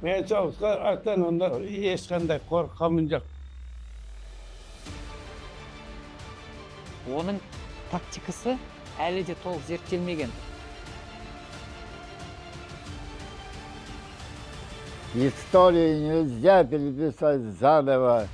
Men soğukta atan onda ешқандай қорқамын жоқ. Оның тактикасы әлі де толық зерттелмеген. Историю нельзя переписать заново.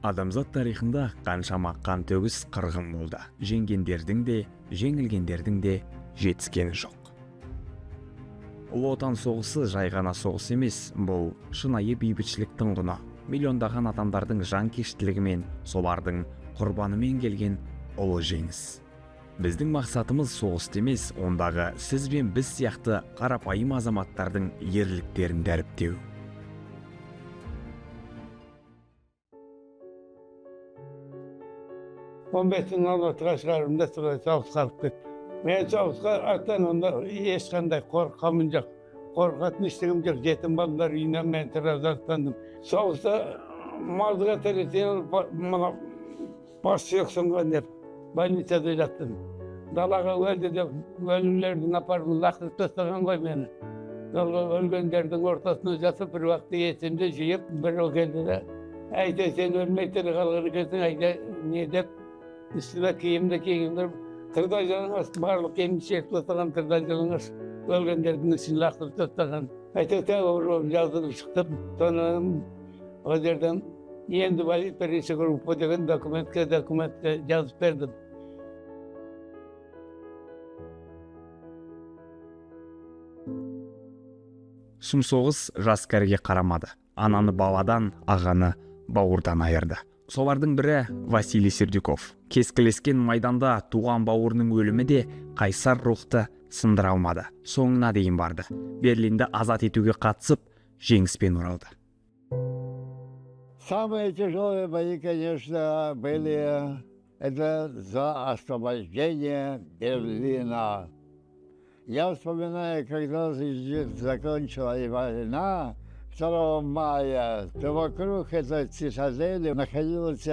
Адамзат тарихында қаншама қан төгіс қырғын болды. Жеңгендердің де, жеңілгендердің де жетіскені жоқ. Ұлы Отан соғысы жай ғана соғыс емес, бұл шынайы бейбітшіліктің құны. Миллиондаған адамдардың жанкештілігі мен солардың құрбанымен келген ұлы жеңіс. Біздің мақсатымыз соғысты емес, ондағы сіз бен біз сияқты қарапайым азаматтардың ерліктерін дәріптеу. Он бесін алматыға шығарымда солай соғысқа алып кетті. Мен соғысқа аттан онда ешқандай қорқамын жоқ. Қорқатын ештеңем жоқ. Жетім балалар үйінен мен тыраудан соғыста малдыға тәресен мына бас сүйексің ғой деп больницада жаттым. Далаға өлді деп өлілердің апарып лақтырып тастаған ғой мені. Өлгендердің ортасына жатып бір уақытта есімді жиып бір келді де әйте сен өлмей тірі қалған екенсің, әйте не деп үстіме киімді киіңдіріп тырдай жалаңаш барлық киімді шешіп тастаған, тырдай жалаңаш өлгендердің ішін лақтырып тастаған. Әйтеу тәуір жазылып шықтым. Соны ол жерден енді бірінші группа деген документке жазып бердім. Сұм соғыс жас кәріге қарамады. Ананы баладан, ағаны бауырдан айырды. Солардың бірі Василий Сердюков. Кескілескен майданда туған бауырының өлімі де қайсар рухты сындыра алмады. Соңына дейін барды. Берлинді азат етуге қатысып, жеңіспен оралды. Самые тяжелые бои, конечно, были это за освобождение Берлина. Я вспоминаю, когда закончилась война 2 мая, то вокруг этой цитадели находилось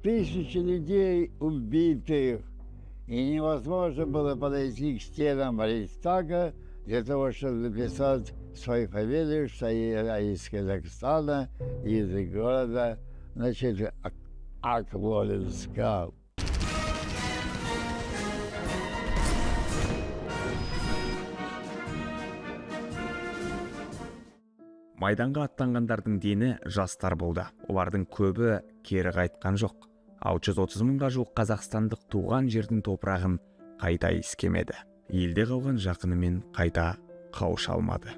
тысячи людей убитых. И невозможно было подойти к стенам Рейхстага для того, чтобы написать свои фамилии, что я из Казахстана, из города, значит, Акмолинска. Майданға аттанғандардың дені жастар болды. Олардың көбі кері қайтқан жоқ. 630 мыңға жуық қазақстандық туған жердің топырағын қайта иіскемеді. Елде қалған жақынымен қайта қауыша алмады.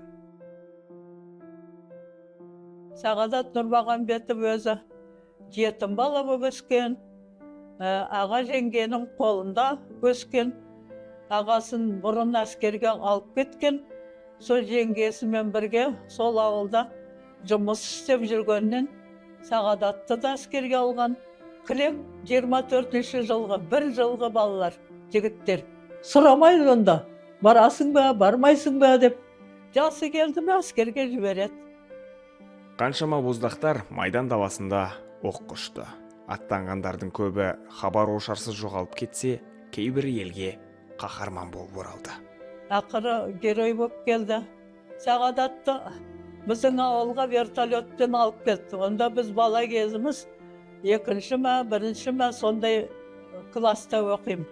Сағадат Нұрмағамбетов өзі жетім бала болып өскен, аға жеңгенің қолында өскен, ағасын бұрын әскерге алып кеткен. Сол жеңгесімен бірге сол ауылда жұмыс істеп жүргеннен Сағадатты да әскерге алған. Кілем 24-ші жылғы, бір жылғы балалар, жігіттер. Сұрамайды онда, барасың ба, бармайсың ба деп. Жасы келді ме әскерге жібереді. Қаншама боздақтар майдан даласында оқ құшты. Аттанғандардың көбі хабар ошарсыз жоғалып кетсе, кейбірі елге қаһарман болып оралды. Ақыры герой болып келді. Сағадатты біздің ауылға вертолетпен алып кетті. Онда біз бала кезіміз 2-ші ме, 1-ші ме сондай класста оқимын.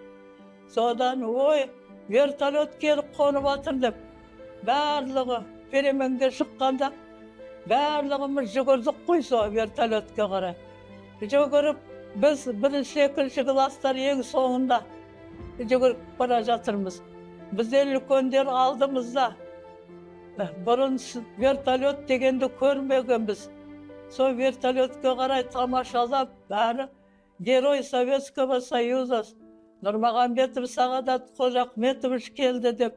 Содан, ой, вертолет келіп қонып жатыр деп, барлығы переменге шыққанда, барлығымыз жүгірдік қой сол вертолетке қарай. Жүгіріп, біз 1-ші, 2-ші класстар ең соңында жүгіріп бара жатырмыз. Біздер үлкендер алдымызда. Бұрын вертолет дегенді көрмегенбіз. Сол вертолетке қарай тамашалап, бәрі Герой Советского Союза Нұрмағамбетов Сағадат Қожахметович келді деп,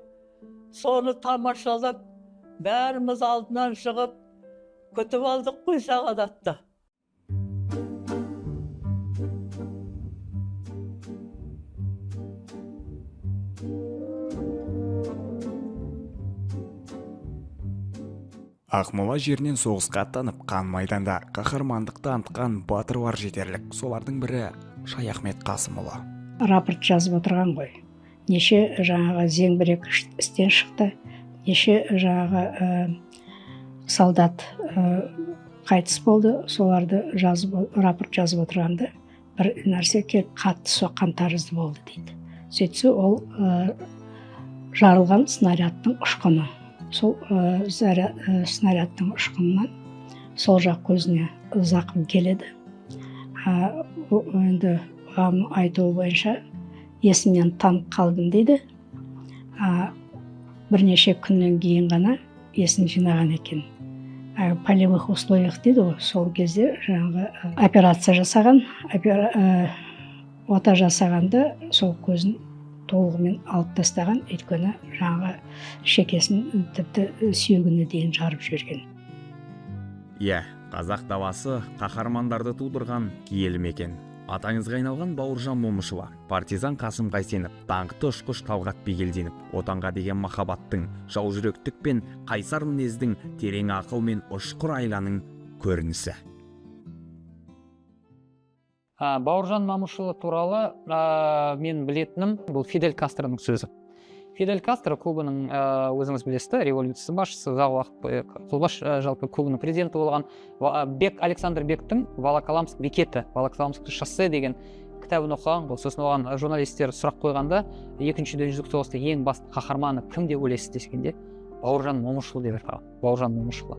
соны тамашалап, бәріміз алдынан шығып, күтіп алдық қой Сағадатты. Ақмола жерінен соғысқа аттанып, қан майданда қаһармандық танытқан батыр бар жетерлік. Солардың бірі Шаяхмет Қасымұлы. рапорт жазып отырған ғой. Неше жаңағы зеңбірек істен шықты, неше жаңағы солдат қайтыс болды, соларды рапорт жазып отырғанда бір нәрсе келіп қатты соққан тәрізді болды дейді. Сөйтсе ол жарылған снарядтың ұшқыны. Сол снарядтың ұшқынынан сол жақ көзіне зақым келеді. Енді айтуы бойынша есімнен танып қалдым дейді. Бірнеше күннен кейін ғана есін жинаған екен. Полевых условиях дейді ғой, сол кезде жаңағы операция жасаған, ота жасағанда сол көзін толығымен алып тастаған, өйткені жаңағы шекесін тіпті сүйегіне дейін жарып жіберген. Иә, қазақ даласы қаһармандарды тудырған киелі мекен. Атаңызға айналған Бауыржан Момышұлы, партизан Қасым Қайсенов, даңқты ұшқыш Талғат Бигелдинов, отанға деген махаббаттың, жаужүректік пен қайсар мінездің, терең ақыл мен ұшқыр айланың көрінісі. Бауыржан Момышұлы туралы мен білетінім бұл Фидель Кастроның сөзі. Фидель Кастро Кубаның өзіңіз білесіз, революциясы басшысы, ұзақ уақыт бойы қолбасшы жалпы Кубаның президенті болған Александр Бектің Волоколамск бекеті, Волоколамск шоссе деген кітабын оқыған. Сосын оған журналистер сұрақ қойғанда, екінші дүниежүзілік соғыста ең басты қаһарманы кім деп ойлайсыз дегенде, Бауыржан Момышұлы деп айтқан. Бауыржан Момышұлы.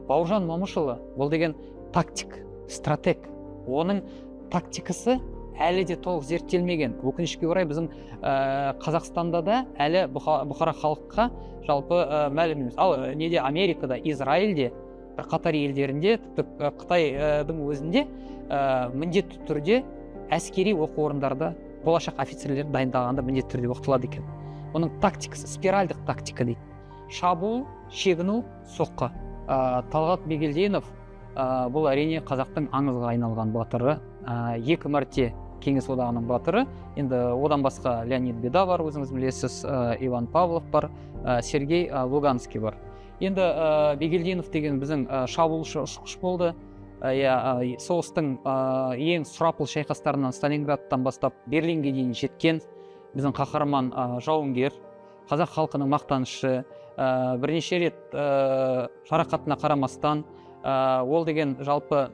Бауыржан Момышұлы бұл деген тактик, стратег. Оның тактикасы әлі де толық зерттелмеген. Өкінішке орай біздің Қазақстанда да әлі бұқара халыққа жалпы мәлім емес. Ал неде Америкада, Израильде, бір қатар елдерінде, тіпті Қытайдың өзінде міндетті түрде әскери оқу орындарда болашақ офицерлер дайындағанда міндетті түрде оқытылады екен. Оның тактикасы спиральдық тактика дейді. Шабуыл, шегіну, соққы. Талғат Бигелдинов бұл әрине қазақтың аңызға айналған батыры, 2 мәрте Кеңес одағының батыры. Енді одан басқа Леонид Беда бар, өзіңіз білесіз, Иван Павлов бар, Сергей Луганский бар. Енді Бигелдинов деген біздің шабуылшы ұшқыш болды. Соғыстың ең сұрапыл шайқастарынан Сталинградтан бастап Берлинге дейін жеткен біздің қаһарман жауынгер, қазақ халқының мақтанышы, бірнеше рет жарақатына қарамастан ол деген жалпы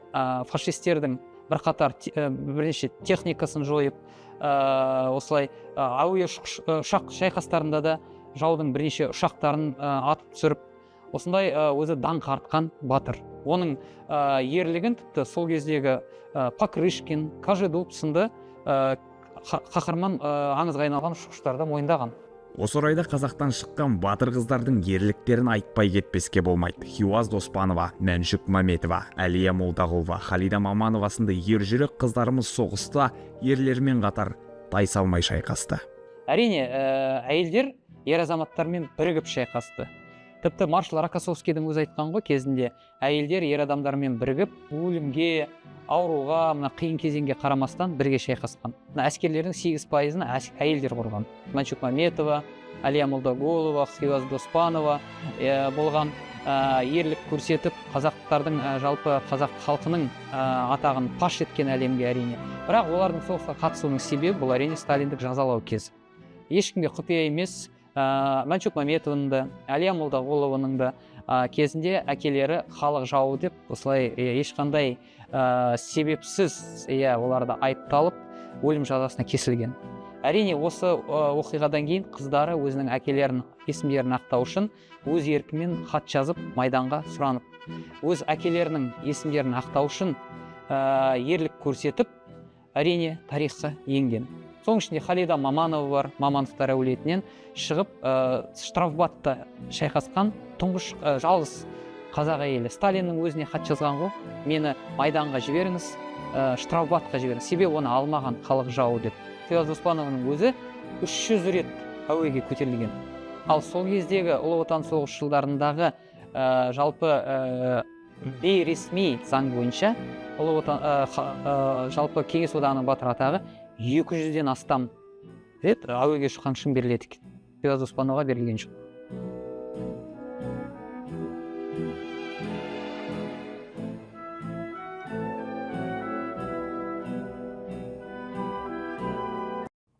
фашистердің бірнеше техникасын жойып, осылай әуе ұшақ шайқастарында да жаудың бірнеше ұшақтарын атып түсіріп, осындай өзі даңқ артқан батыр. Оның ерлігін тіпті сол кездегі Покрышкин, Кожедуб сынды қаһарман аңызға айналған ұшқыштар да мойындаған. Осы орайда қазақтан шыққан батыр қыздардың ерліктерін айтпай кетпеске болмайды. Хиуаз Доспанова, Мәншүк Мәметова, Әлия Молдағұлова, Халида Маманова сынды ержүрек қыздарымыз соғыста ерлермен қатар тайсалмай шайқасты. Әрине, әйелдер ер азаматтармен бірігіп шайқасты. Тіпті маршал Рокоссовскийдің өзі айтқан ғой, кезінде әйелдер ер адамдармен бірігіп, өлімге, ауруға, қиын кезеңге қарамастан бірге шайқасқан. Әскерлердің 8%-ын әйелдер құрған. Мәншүк Мәметова, Әлия Молдағұлова, Хиуаз Доспанова болған, ерлік көрсетіп, қазақтардың жалпы қазақ халқының атағын паш еткен әлемге әрине. Бірақ олардың соғысқа қатысуының себебі бұл әрине сталиндік жазалау кезі. Ешкімге құпия емес, Мәншүк Мәметованың да, Әлия Молдағұлованың да кезінде әкелері халық жауы деп, осылай ешқандай себепсіз оларды айыпталып, өлім жазасына кесілген. Әрине, осы оқиғадан кейін қыздары өзінің әкелерінің есімдерін ақтау үшін өз еркімен хат жазып майданға сұранып, өз әкелерінің есімдерін ақтау үшін ерлік көрсетіп, әрине тарихқа енген. Соның ішінде Халида Маманова бар, Мамановтар әулетінен шығып, штрафбатта шайқасқан тұңғыш жалғыз қазақ әйелі. Сталиннің өзіне хат жазған ғой, мені майданға жіберіңіз, штрафбатқа жіберіңіз, себебі оны алмаған халық жауы деп. Хиуаз Доспанованың өзі 300 рет әуеге көтерілген. Ал сол кездегі ұлы отан соғыс жылдарындағы жалпы бейресми заң бойынша жалпы Кеңес одағының батыр атағы 200-ден астам рет әуеге шыққан үшін беріледі екен. Хиуаз Доспановаға берілген жоқ.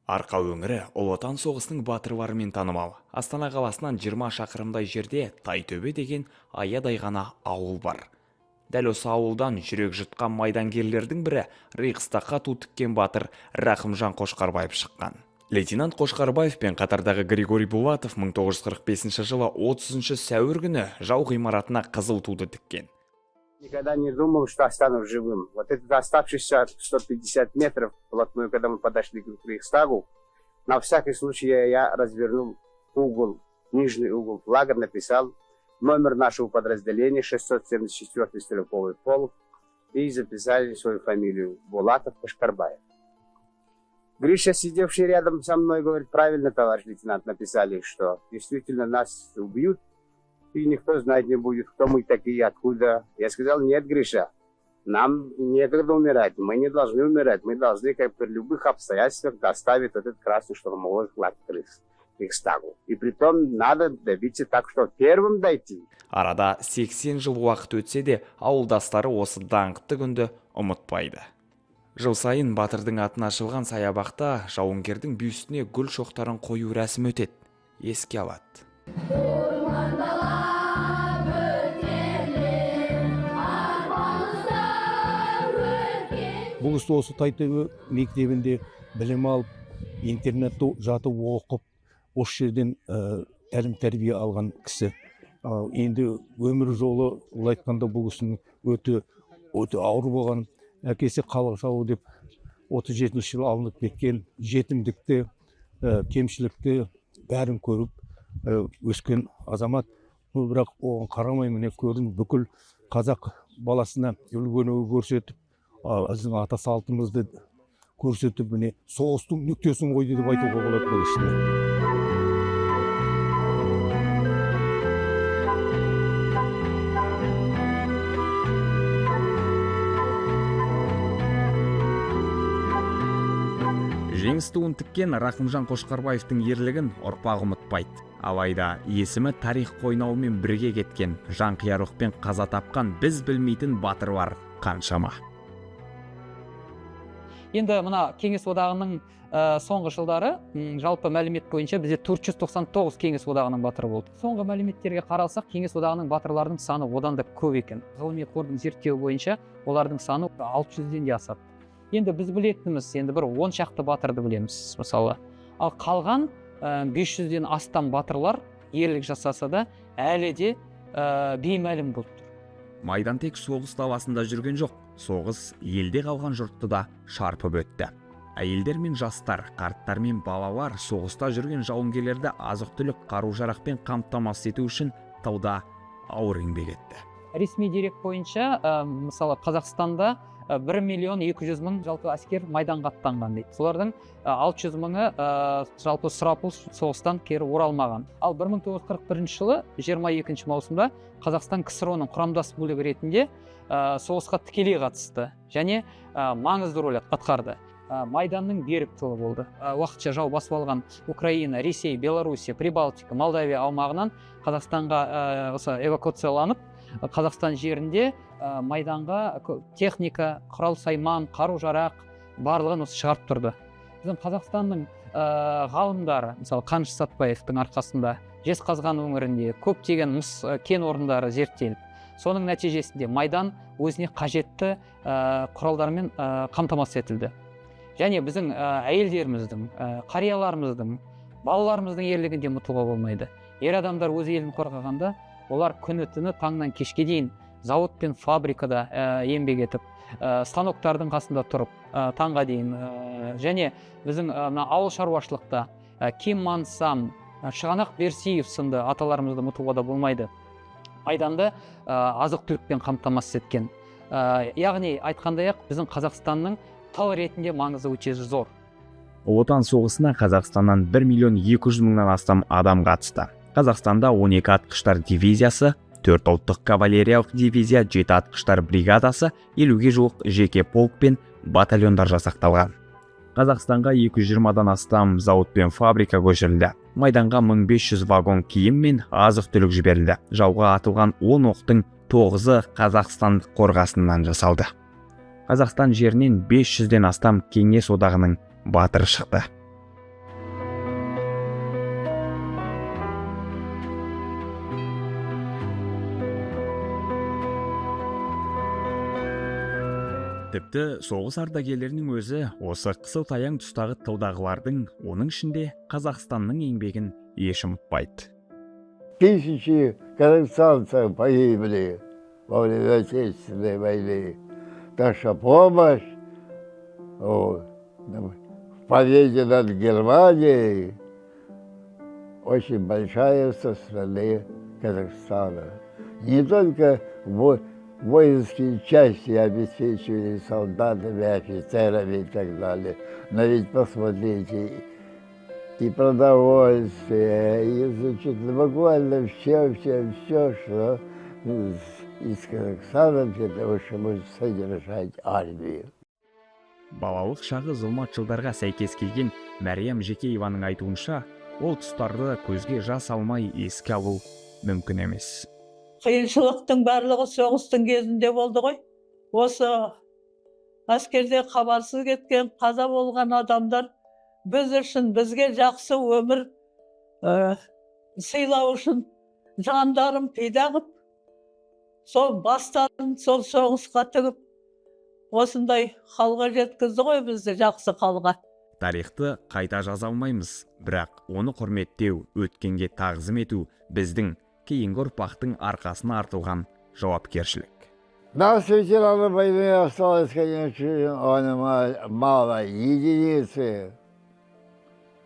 Арқа өңірі Ұлы Отан соғысының батырларымен танымал. Астана қаласынан 20 шақырымдай жерде Тайтөбе деген аядай ғана ауыл бар. Дәл осы ауылдан жүрек жұтқан майдангерлердің бірі Рейхстагқа ту тіккен батыр Рахымжан Қошқарбаев шыққан. Лейтенант Қошқарбаев пен қатардағы Григорий Булатов 1945 жылы 30 сәуір күні жау ғимаратына қызыл туды тіккен. Никогда не думал, что останусь живым. Вот этот оставшийся 150 метров вплотную, когда мы подошли к Рейхстагу, на всякий случай я развернул угол, нижний угол флага, написал номер нашего подразделения, 674-й стрелковый полк, и записали свою фамилию Булатов Қошқарбаев. Гриша, сидевший рядом со мной, говорит: правильно, товарищ лейтенант, написали, что действительно нас убьют, и никто знать не будет, кто мы такие, откуда. Я сказал: нет, Гриша, нам некогда умирать, мы не должны умирать, мы должны, как при любых обстоятельствах, доставить этот красный штурмовой флаг к Рейхстагу. И притом надо добиться так, что первым дойти. Арада 80 жыл уақыт өтсе де, ауылдастары осы даңқты күнді ұмытпайды. Жыл сайын батырдың атына ашылған саябақта жауынгердің бюстіне гүл шоқтарын қою рәсімі өтеді, еске алады. Бұл кісі осы Тайтөбе мектебінде білім алып, интернетте жатып оқып, осы жерден тәлім тәрбие алған кісі. Енді өмір жолы айтқанда бұл кісінің өте ауыр болған. Әкесі халық жауы деп 37 жылы алынып кеткен, жетімдікті, кемшілікті бәрін көріп өскен азамат. Бірақ оған қарамай міне көрін бүкіл қазақ баласына үлгі-өнеге көрсетіп, біздің ата салтымызды көрсетіп, міне соғыстың нүктесін қойды деп айтуға болады бұл істе. Жеңіс туын тіккен Рахымжан Қошқарбаевтың ерлігін ұрпақ ұмытпайды. Алайда есімі тарих қойнауымен бірге кеткен, жанқияр оқпен қаза тапқан біз білмейтін батырлар қаншама. Енді мына Кеңес одағының соңғы жылдары жалпы мәлімет бойынша бізде 499 Кеңес одағының батыры болды. Соңғы мәліметтерге қаралсақ, Кеңес одағының батырларының саны одан да көп екен. Ғылыми қордың зерттеуі бойынша олардың саны 600-ден де асады. Енді біз білетініміз, енді бір 10 шақты батырды білеміз, мысалы. Ал қалған 500-ден астам батырлар ерлік жасаса да әлі де беймәлім болып тұр. Майдан тек соғыс даласында жүрген жоқ, соғыс елде қалған жұртты да шарпып өтті. Әйелдер мен жастар, қарттар мен балалар соғыста жүрген жауынгерлерді азық-түлік қару-жарақпен қамтамасыз ету үшін тауда ауыр еңбек етті. Ресми дерек бойынша, мысалы Қазақстанда 1.200.000 жалпы әскер майданға аттанған дейді. Солардың 600.000-ы жалпы сұрапыл соғыстан кері оралмаған. Ал 1941 жылы 22 маусымда Қазақстан КСР-ның құрамдас бөлігі ретінде соғысқа тікелей қатысты және маңызды рөл атқарды. Майданның берік тылы болды. Уақытша жау басып алған Украина, Ресей, Белоруссия, Прибалтика, Молдавия аумағынан Қазақстанға эвакуацияланып, Қазақстан жерінде майданға техника, құрал-сайман, қару-жарақ барлығын осы шығарып тұрды. Біздің Қазақстанның ғалымдары, мысалы Қаныш Сәтбаевтың арқасында Жезқазған өңірінде көптеген мыс кен орындары зерттеліп, соның нәтижесінде майдан өзіне қажетті құралдармен қамтамасыз етілді. Және біздің әйелдеріміздің, қарияларымыздың, балаларымыздың ерлігін де ұмытуға болмайды. Ер адамдар өз елін қорғағанда, олар күні-түні таңнан кешке дейін завод пен фабрикада еңбек етіп, станоктардың қасында тұрып, таңға дейін. Және біздің ауыл шаруашылықта Ким Ман Сам, Шығанақ Берсиев сынды аталарымызды ұмытуға да болмайды. Майданды азық-түлікпен қамтамасыз еткен. Яғни айтқандай-ақ біздің Қазақстанның тыл ретінде маңызы өте зор. Ұлы Отан соғысына Қазақстаннан 1.200.000-нан астам адам қатысты. Қазақстанда 12 атқыштар дивизиясы, 4 ұлттық кавалериялық дивизия, 7 атқыштар бригадасы, 50-ге жуық жеке полк пен батальондар жасақталған. Қазақстанға 220-дан астам зауыт пен фабрика көшірілді. Майданға 1500 вагон киім мен азық-түлік жіберілді. Жауға атылған 10 оқтың 9-ы Қазақстандық қорғасыннан жасалды. Қазақстан жерінен 500-ден астам Кеңес одағының батыры шықты. Тіпті соғыс ардагерлерінің өзі осы қысыл таяң тұстағы тылдағылардың, оның ішінде Қазақстанның еңбегін еш ұмытпайды. Тысячи казахстанцев погибли во время Отечественной войны. Так что помощь в победе над Германией очень большая со стороны Казахстана. Не только воинские части обеспечивали солдатами, офицерами и так далее, но ведь посмотрите, и продовольствие, и, значит, буквально все, что из Казахстана для того, чтобы содержать армию. Балалық шағы зұлмат жылдарға сәйкес келген Мәриям Жекееваның айтуынша, ол тұстарды көзге жас алмай еске алу мүмкін емес. Қиыншылықтың барлығы соғыстың кезінде болды ғой. Осы әскерде хабарсыз кеткен, қаза болған адамдар біз үшін, бізге жақсы өмір сыйлау үшін жандарын пида қып, сол бастарын сол соғысқа тігіп, осындай халға жеткізді ғой бізді, жақсы халға. Тарихты қайта жаза алмаймыз, бірақ оны құрметтеу, өткенге тағзым ету біздің кейінгі ұрпақтың арқасына артылған жауапкершілік. Нас, ветеранов войны, осталось, конечно, мало, единицы.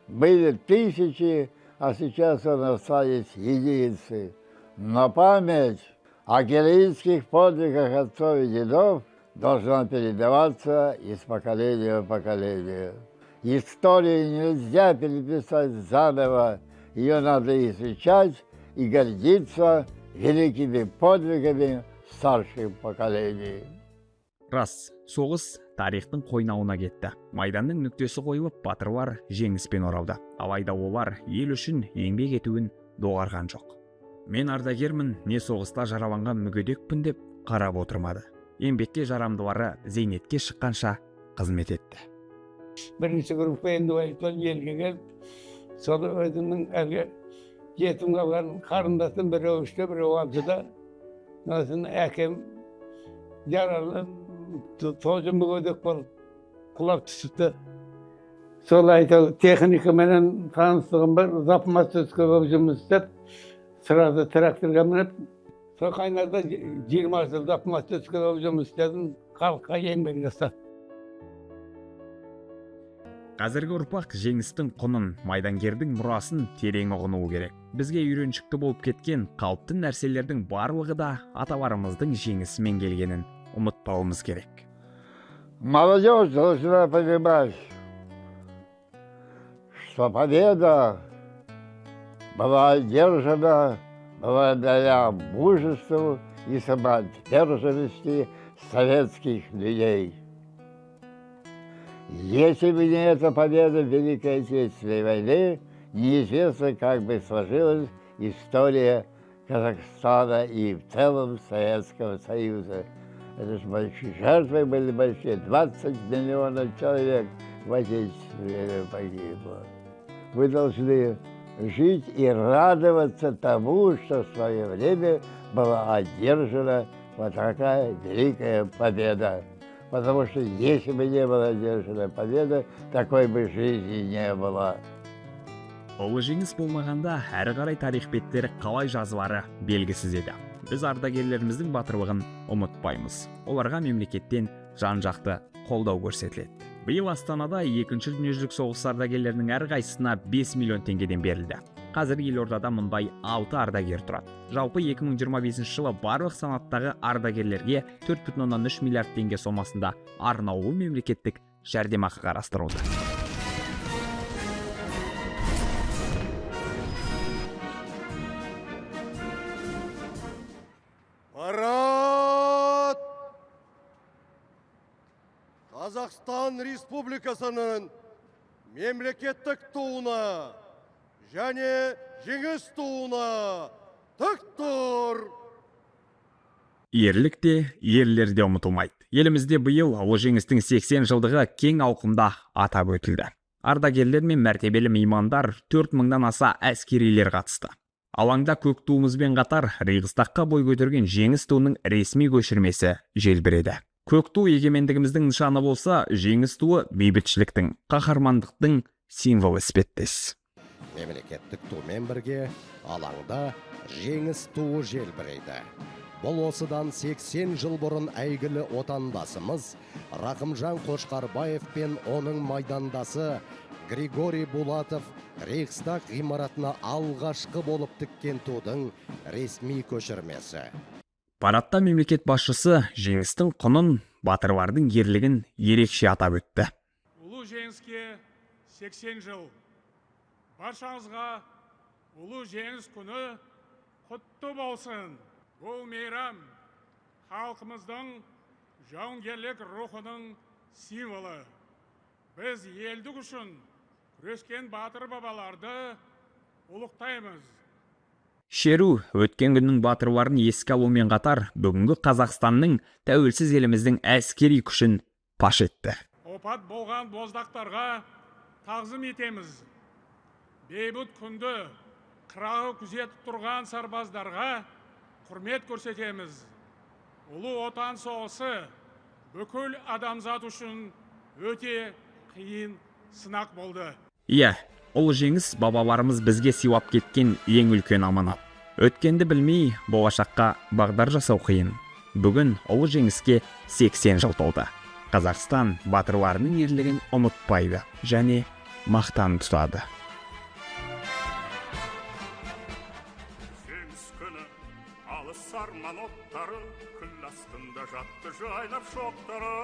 Были тысячи, а сейчас у нас остались единицы. Но память о героических подвигах отцов и дедов должна передаваться из поколения в поколение. Историю нельзя переписать заново, ее надо изучать и гордиться великими подвигами старших поколений. Рас, соғыс тарихтың қойнауына кетті. Майданның нүктесі қойылып, батырлар жеңіспен оралды. Алайда олар ел үшін еңбек етуін доғарған жоқ. Мен ардагермін, не соғыста жараланған мүгедекпін деп қарап отырмады. Еңбекке жарамдылары зейнетке шыққанша қызмет етті. Бірінші группа инвалидтер елге келіп, сол өзімнің әлгі жетім қалған қарындасым біреу үште, біреу алтыда. Осыны әкем жаралы, тоже мүгедек болып құлап түсіпті. Сол айтау техника менен таныстығым бар, запмастырская болып жұмыс істеп, сразу тракторға мініп, сол қайнарда 20 жыл запмастырская болып жұмыс істедім, халыққа еңбек жасап. Қазіргі ұрпақ жеңістің құнын, майдангердің мұрасын терең ұғынуы керек. Бізге үйреншікті болып кеткен қалыпты нәрселердің барлығы да аталарымыздың жеңісімен келгенін ұмытпауымыз керек. Молодежь должна понимать, что победа была одержана благодаря мужеству и самоотверженности советских людей. Если бы не эта победа в Великой Отечественной войны, неизвестно, как бы сложилась история Казахстана и в целом Советского Союза. Это же большие жертвы были большие, 20 миллионов человек в Отечественной погибло. Вы должны жить и радоваться тому, что в свое время была одержана вот такая великая победа. Потому что если бы не была одержана победа, такой бы жизни не было. Ұлы жеңіс болмағанда, әрі қарай тарих беттері қалай жазылары белгісіз еді. Біз ардагерлеріміздің батырлығын ұмытпаймыз. Оларға мемлекеттен жан-жақты қолдау көрсетіледі. Биыл Астанада 2-ші дүниежүзілік соғыс ардагерлерінің әрқайсысына 5 миллион теңгеден берілді. Қазір елордада мұндай 6 ардагер тұрады. Жалпы 2025 жылы барлық санаттағы ардагерлерге 4,3 миллиард теңге сомасында арнаулы мемлекеттік жәрдемақы қарастырылды. Парад! Қазақстан Республикасының мемлекеттік туына және жеңіс туына тік тұр! Ерлік те, ерлер де ұмытылмайды. Елімізде биыл ұлы жеңістің 80 жылдығы кең ауқымда атап өтілді. Ардагерлер мен мәртебелі меймандар 4000-нан аса әскерилер қатысты. Алаңда көк туымызбен қатар Рейхстагқа бой көтерген жеңіс туының ресми көшірмесі желбіреді. Көк ту егемендігіміздің нышаны болса, жеңіс туы бейбітшіліктің, қаһармандықтың символы іспеттес. Мемлекеттік тумен бірге алаңда жеңіс туы желбірейді. Бұл осыдан 80 жыл бұрын әйгілі отандасымыз Рақымжан Қошқарбаев пен оның майдандасы Григорий Булатов Рейхстаг ғимаратына алғашқы болып тіккен тудың ресми көшірмесі. Парадта мемлекет басшысы жеңістің құнын, батырлардың ерлігін ерекше атап өтті. Ұлы жеңіске 80 жыл. Баршаңызға ұлы жеңіс күні құтты болсын. Бұл мейрам халқымыздың жауынгерлік рухының символы. Біз елдік үшін күрескен батыр бабаларды ұлықтаймыз. Шеру өткен күннің батырларын еске алумен қатар, бүгінгі Қазақстанның тәуелсіз еліміздің әскери күшін паш етті. Опат болған боздақтарға тағзым етеміз. Бейбіт күнді қырағы күзетіп тұрған сарбаздарға құрмет көрсетеміз. Ұлы отан соғысы бүкіл адамзат үшін өте қиын сынақ болды. Иә, ұлы жеңіс бабаларымыз бізге сыйлап кеткен ең үлкен аманат. Өткенді білмей, болашаққа бағдар жасау қиын. Бүгін ұлы жеңіске 80 жыл толды. Қазақстан батырларының ерлігін ұмытпайды және мақтан тұтады. Жеңіс күні алыс арман оттары, күн астында жатты жайлап шоқтары.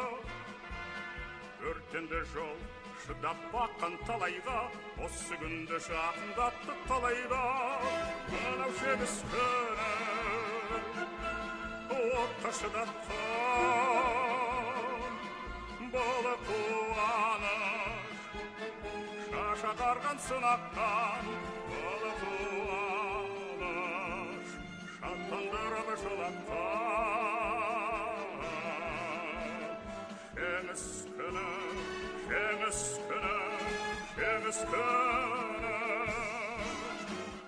Өртенді жол шыдап баққан талайға, осы күнді жақындатты талайда. Мынау жеңіс күні отқа шыдатқан болы қуаныш, шашатарған сынақтан болы қуаныш, шаттандырып жылатқан. Жеңіс күні, жеңіс күні, жеңіс күні.